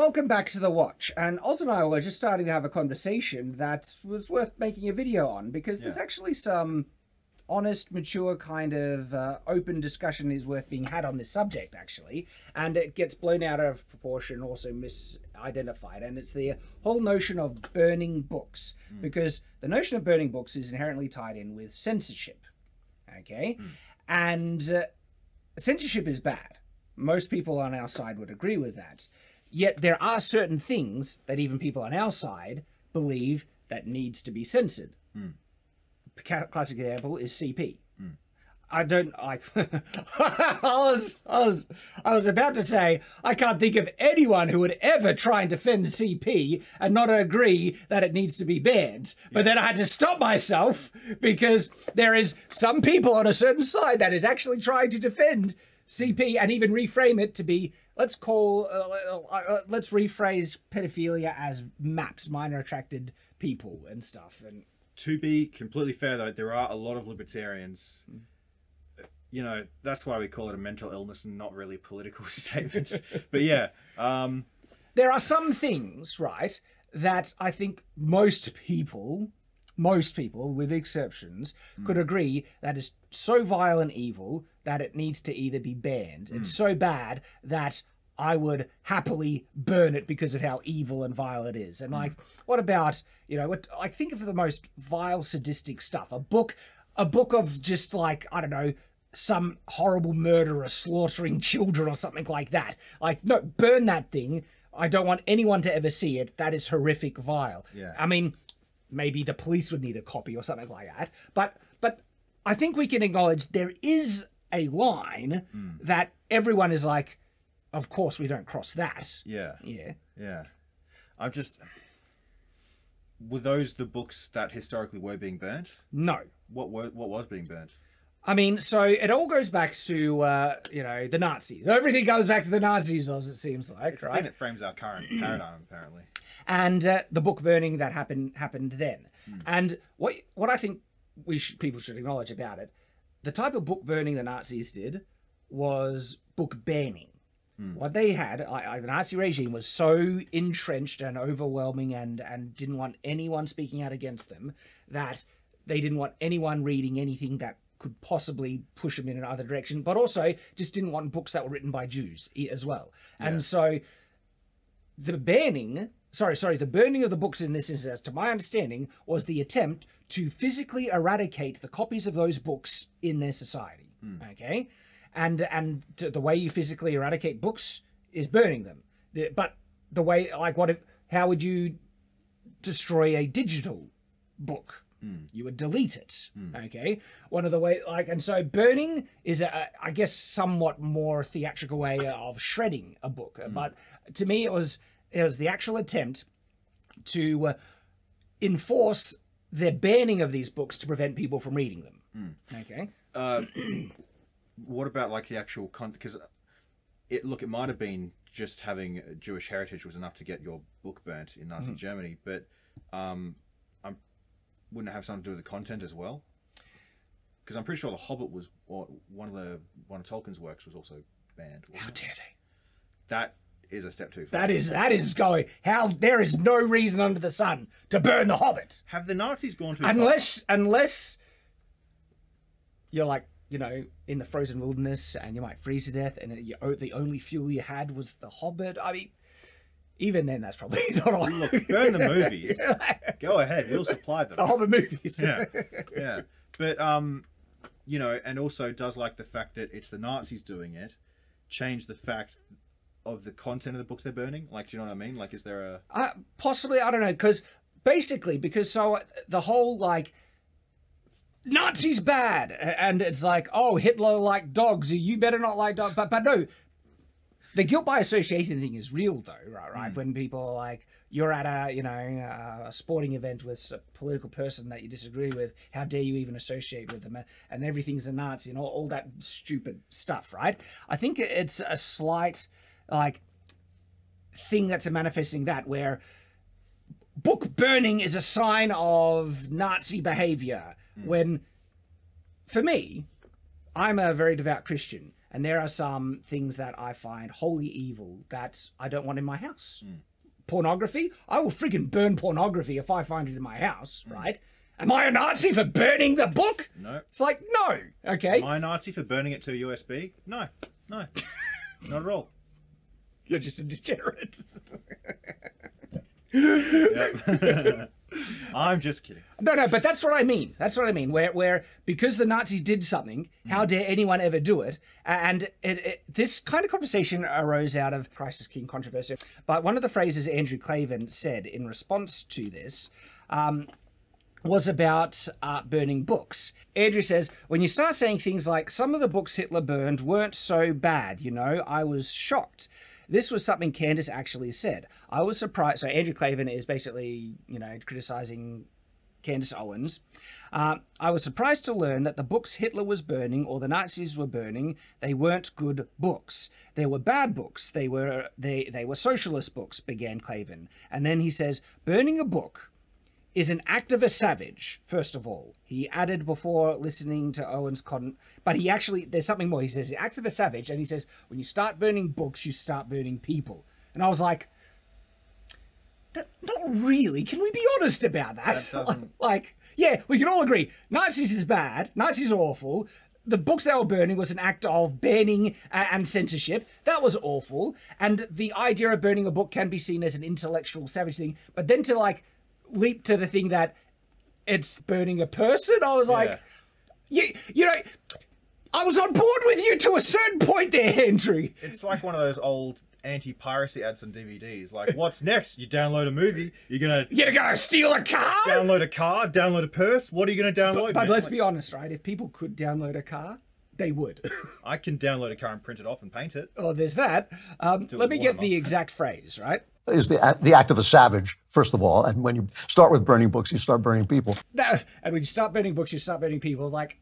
welcome back to The Watch. And Oz and I were just starting to have a conversation that was worth making a video on, because there's actually some honest, mature kind of open discussion is worth being had on this subject, actually. And it gets blown out of proportion, also misidentified. And it's the whole notion of burning books, because the notion of burning books is inherently tied in with censorship. Okay? And censorship is bad. Most people on our side would agree with that. Yet there are certain things that even people on our side believe that needs to be censored. Classic example is CP. I don't like. I was about to say I can't think of anyone who would ever try and defend CP and not agree that it needs to be banned. But then I had to stop myself because there is some people on a certain side that is actually trying to defend CP and even reframe it to be, let's rephrase pedophilia as MAPS, minor attracted people and stuff. And to be completely fair, though, there are a lot of libertarians. You know, that's why we call it a mental illness and not really a political statement. But yeah, there are some things, right, that I think most people, with exceptions, could agree that is so vile and evil that it needs to either be banned. It's so bad that I would happily burn it because of how evil and vile it is. And like, what about, you know, what I think of the most vile, sadistic stuff? A book of just like, I don't know, some horrible murderer slaughtering children or something like that. Like, no, burn that thing. I don't want anyone to ever see it. That is horrific, vile. Yeah. I mean, maybe the police would need a copy or something like that. But I think we can acknowledge there is a line that everyone is like, of course we don't cross that. Yeah. Yeah. Yeah. I'm just... Were those the books that historically were being burnt? No. What was being burnt? I mean, so it all goes back to, you know, the Nazis. Everything goes back to the Nazis, as it seems like, It's right? the thing that frames our current paradigm, apparently. And the book burning that happened then. And what I think people should acknowledge about it, the type of book burning the Nazis did was book banning. What they had, the Nazi regime was so entrenched and overwhelming and didn't want anyone speaking out against them that they didn't want anyone reading anything that could possibly push them in another direction, but also just didn't want books that were written by Jews as well. Yeah. And so the burning of the books in this instance, to my understanding, was the attempt to physically eradicate the copies of those books in their society. Okay? And the way you physically eradicate books is burning them. But the way, like, how would you destroy a digital book? You would delete it. Okay? One of the way, like, and so burning is I guess somewhat more theatrical way of shredding a book. But to me, it was the actual attempt to enforce the banning of these books to prevent people from reading them. Okay? What about like the actual because it might have been just having Jewish heritage was enough to get your book burnt in Nazi Germany, but wouldn't it have something to do with the content as well? Because I'm pretty sure The Hobbit was one of Tolkien's works was also banned. How dare they? That is a step too far. That is going. There is no reason under the sun to burn The Hobbit. Have the Nazis gone too far? Unless you're like, you know, in the frozen wilderness and you might freeze to death and the only fuel you had was The Hobbit. I mean, even then, that's probably not all. Look, burn the movies. Go ahead, we'll supply them. The Hobbit movies. Yeah. But, you know, and also does like the fact that it's the Nazis doing it change the fact of the content of the books they're burning? Like, do you know what I mean? Like, is there a... possibly, I don't know, because the whole, like, Nazis bad, and it's like, oh, Hitler liked dogs, you better not like dogs, but no, the guilt by association thing is real though, right? When people are like, you're at a sporting event with a political person that you disagree with, how dare you even associate with them, and everything's a Nazi and all that stupid stuff, right? I think it's a slight, like, thing that's manifesting that, where book burning is a sign of Nazi behavior, when, for me, I'm a very devout Christian, And there are some things that I find wholly evil that I don't want in my house. Pornography, I will friggin' burn pornography if I find it in my house, right? Am I a Nazi for burning the book? No. It's like, no. Okay. Am I a Nazi for burning it to a USB? No. No. Not at all. You're just a degenerate. Yep. I'm just kidding. No, but that's what I mean. That's what I mean. Where because the Nazis did something, how dare anyone ever do it? And this kind of conversation arose out of Christ is King controversy. But one of the phrases Andrew Clavin said in response to this was about burning books. Andrew says, when you start saying things like, some of the books Hitler burned weren't so bad, you know, I was shocked. This was something Candace actually said. I was surprised. So Andrew Clavin is basically, you know, criticizing Candace Owens. I was surprised to learn that the books Hitler was burning or the Nazis were burning, they weren't good books. They were bad books. They were socialist books, began Clavin. And then he says, burning a book is an act of a savage, first of all. He added before listening to Owen's but he actually, there's something more. He says, the acts of a savage, and he says, when you start burning books, you start burning people. And I was like, not really. Can we be honest about that? Like, yeah, we can all agree. Nazis is bad. Nazis are awful. The books they were burning was an act of banning and censorship. That was awful. And the idea of burning a book can be seen as an intellectual savage thing. But then to like, leap to the thing that it's burning a person, I was like, you know, I was on board with you to a certain point there, Andrew. It's like one of those old anti-piracy ads on DVDs. Like, what's next? You download a movie, you're gonna steal a car? Download a car, download a purse. What are you gonna download? But let's be honest, right? If people could download a car, they would. I can download a car and print it off and paint it. Oh, there's that. Let me get the exact phrase, right? Is the act of a savage, first of all. And when you start with burning books, you start burning people. No, and when you start burning books, you start burning people. Like,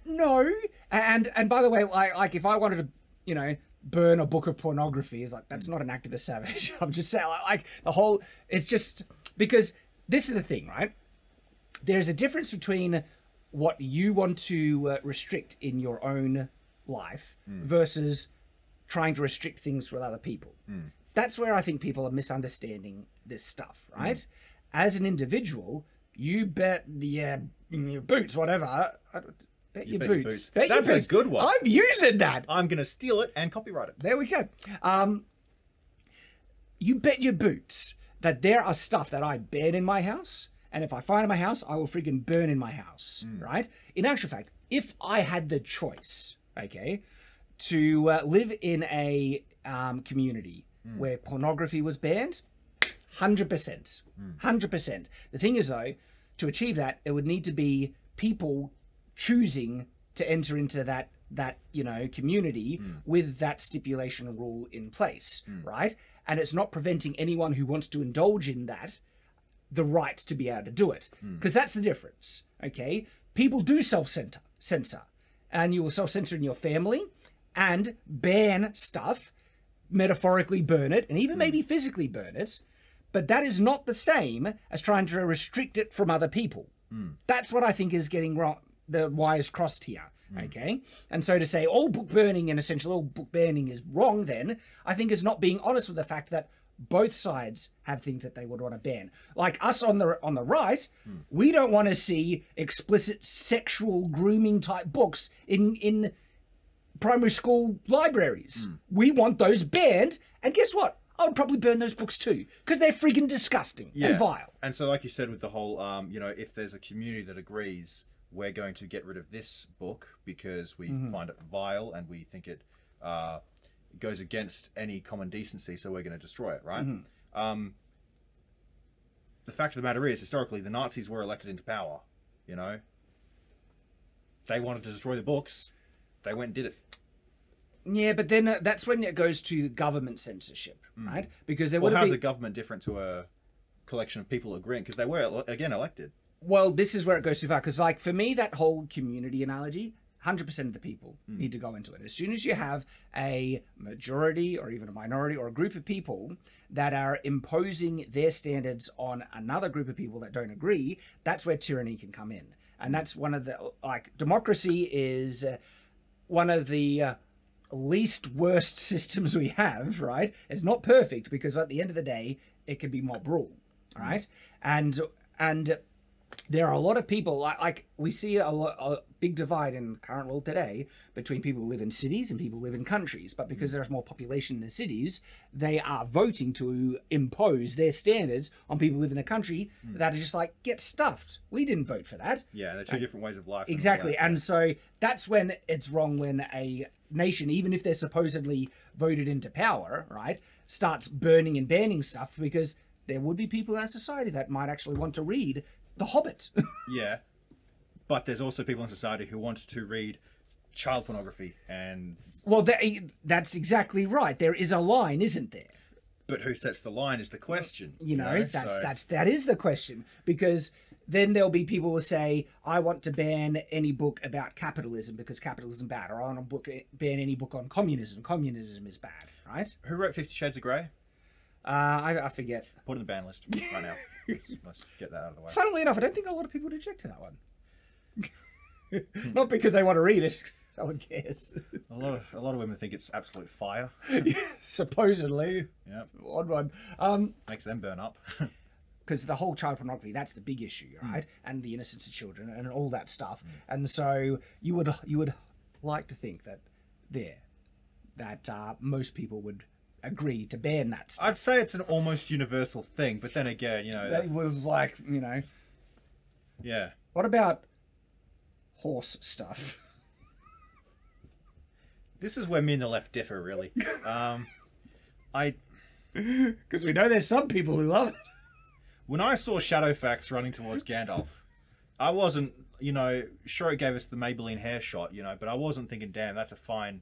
no. And by the way, like if I wanted to, you know, burn a book of pornography, is like, that's not an act of a savage. I'm just saying, like the whole, it's just, because this is the thing, right? There's a difference between what you want to restrict in your own life versus trying to restrict things with other people. That's where I think people are misunderstanding this stuff, right? As an individual, you bet your boots, whatever. Bet your boots. That's a good one. I'm using that. I'm going to steal it and copyright it. There we go. You bet your boots that there are stuff that I ban in my house, and if I find in my house, I will freaking burn in my house, right? In actual fact, if I had the choice, okay, to live in a community where pornography was banned, 100%. 100%. The thing is, though, to achieve that, it would need to be people choosing to enter into that you know, community with that stipulation and rule in place, right? And it's not preventing anyone who wants to indulge in that the right to be able to do it. Because that's the difference, okay? People do self-censor. And you will self-censor in your family and ban stuff, metaphorically burn it, and even maybe physically burn it. But that is not the same as trying to restrict it from other people. That's what I think is getting wrong, the wires crossed here, okay? And so to say all book burning and essentially all book banning is wrong then, I think is not being honest with the fact that both sides have things that they would want to ban. Like us on the right, we don't want to see explicit sexual grooming type books in primary school libraries. We want those banned, and guess what? I would probably burn those books too, because they're friggin' disgusting and vile. And so like you said with the whole, you know, if there's a community that agrees, we're going to get rid of this book because we find it vile and we think it goes against any common decency, so we're going to destroy it, right? The fact of the matter is, historically, the Nazis were elected into power, you know? They wanted to destroy the books. They went and did it. Yeah, but then that's when it goes to government censorship, right? Because there would how's a government different to a collection of people agreeing? Because they were, again, elected. Well, this is where it goes too far. Because, like, for me, that whole community analogy, 100% of the people need to go into it. As soon as you have a majority or even a minority or a group of people that are imposing their standards on another group of people that don't agree, that's where tyranny can come in. And that's one of the, like, democracy is one of the least worst systems we have, right? It's not perfect because at the end of the day, it can be mob rule, right? And there are a lot of people, like we see a big divide in the current world today between people who live in cities and people who live in countries. But because there's more population in the cities, they are voting to impose their standards on people who live in the country that are just like, get stuffed. We didn't vote for that. Yeah, they're two different ways of life. Exactly. And so that's when it's wrong when a nation, even if they're supposedly voted into power, right, starts burning and banning stuff, because there would be people in our society that might actually want to read The Hobbit. Yeah, but there's also people in society who want to read child pornography and... Well, that's exactly right. There is a line, isn't there? But who sets the line is the question. You know, that is the question, because then there'll be people who say, I want to ban any book about capitalism because capitalism is bad, or I want to ban any book on communism. Communism is bad, right? Who wrote 50 Shades of Grey? I forget. Put it in the ban list right now. Let's get that out of the way. Funnily enough, I don't think a lot of people would object to that one. Not because they want to read it, because no one cares. A lot of women think it's absolute fire. Supposedly. Yeah. Odd one. Makes them burn up. Because the whole child pornography, that's the big issue, right? And the innocence of children and all that stuff. And so you would like to think that most people would agree to ban that stuff. I'd say it's an almost universal thing, but then again, you know... It was like, you know... Yeah. What about horse stuff? This is where me and the left differ, really. Because we know there's some people who love it. When I saw Shadowfax running towards Gandalf, I wasn't, you know, sure it gave us the Maybelline hair shot, you know, but I wasn't thinking, damn, that's a fine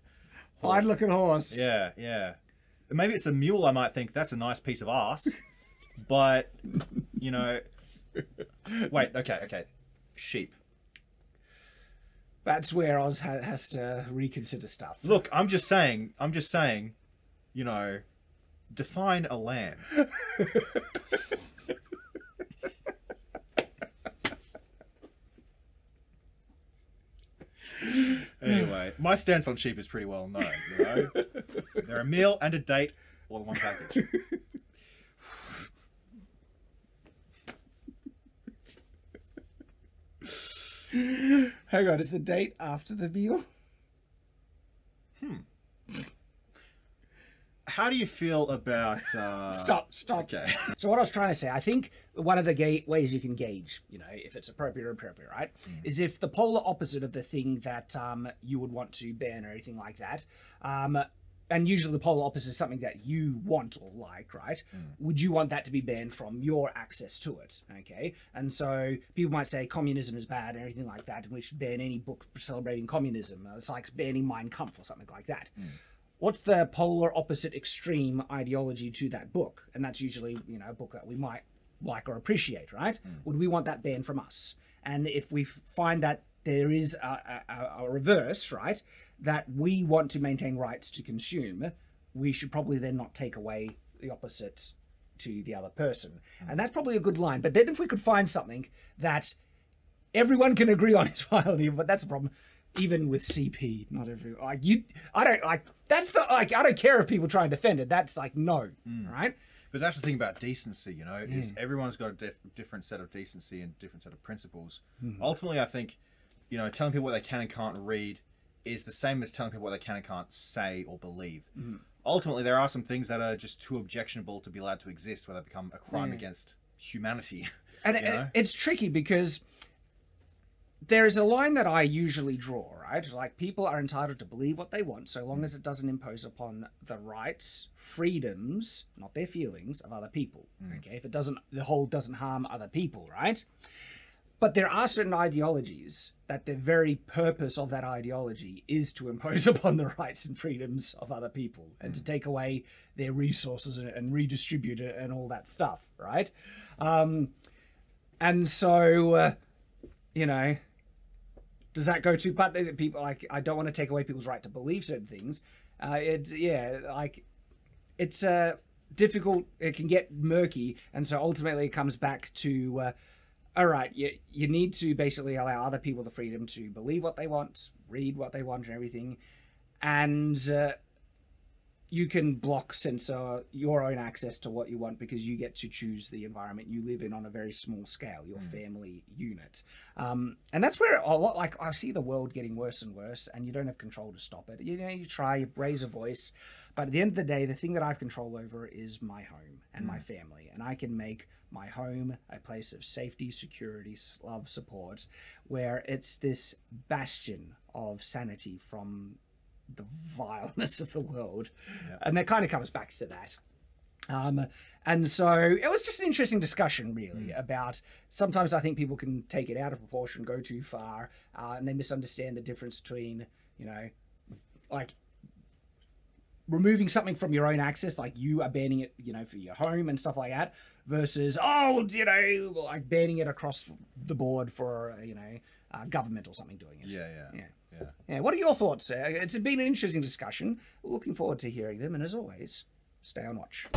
looking horse. Yeah, yeah. Maybe it's a mule, I might think, that's a nice piece of ass. But, you know... Wait, okay. Sheep. That's where Oz has to reconsider stuff. Look, I'm just saying, you know, define a lamb. Anyway, my stance on sheep is pretty well known, you know? They're a meal and a date, all in one package. Hang on, is the date after the meal? How do you feel about... Stop. Okay. So what I was trying to say, I think one of the ways you can gauge, you know, if it's appropriate or appropriate, right, is if the polar opposite of the thing that you would want to ban or anything like that, and usually the polar opposite is something that you want or like, right? Would you want that to be banned from your access to it? Okay. And so people might say communism is bad and everything like that, and we should ban any book celebrating communism. It's like banning Mein Kampf or something like that. What's the polar opposite extreme ideology to that book? And that's usually, you know, a book that we might like or appreciate, right? Would we want that banned from us? And if we find that there is a reverse, right, that we want to maintain rights to consume, we should probably then not take away the opposite to the other person. And that's probably a good line. But then if we could find something that everyone can agree on is violent, but that's the problem. Even with CP, not everyone, like you, I don't like, that's the, like, I don't care if people try and defend it. That's like, no, right? But that's the thing about decency, you know, is everyone's got a different set of decency and different set of principles. Ultimately, I think, you know, telling people what they can and can't read is the same as telling people what they can and can't say or believe. Ultimately, there are some things that are just too objectionable to be allowed to exist, where they become a crime against humanity. And it's tricky because there's a line that I usually draw, right? Like, people are entitled to believe what they want so long as it doesn't impose upon the rights, freedoms, not their feelings, of other people. Okay, if it doesn't, the whole doesn't harm other people, right? But there are certain ideologies that the very purpose of that ideology is to impose upon the rights and freedoms of other people and to take away their resources and redistribute it and all that stuff, right? And so, you know, does that go too far? People, like, I don't want to take away people's right to believe certain things. It's difficult. It can get murky, and so ultimately it comes back to all right, you need to basically allow other people the freedom to believe what they want, read what they want and everything. And you can censor your own access to what you want because you get to choose the environment you live in on a very small scale, your family unit. And that's where a lot, like, I see the world getting worse and worse, and you don't have control to stop it. You know, you try, you raise a voice, but at the end of the day, the thing that I have control over is my home and my family. And I can make my home a place of safety, security, love, support, where it's this bastion of sanity from the vileness of the world. And that kind of comes back to that. And so it was just an interesting discussion, really, about sometimes I think people can take it out of proportion, go too far, and they misunderstand the difference between, you know, like removing something from your own access, like you are banning it, you know, for your home and stuff like that, versus, oh, you know, like banning it across the board for, you know, government or something doing it. Yeah. What are your thoughts? It's been an interesting discussion. Looking forward to hearing them, and as always, stay on watch.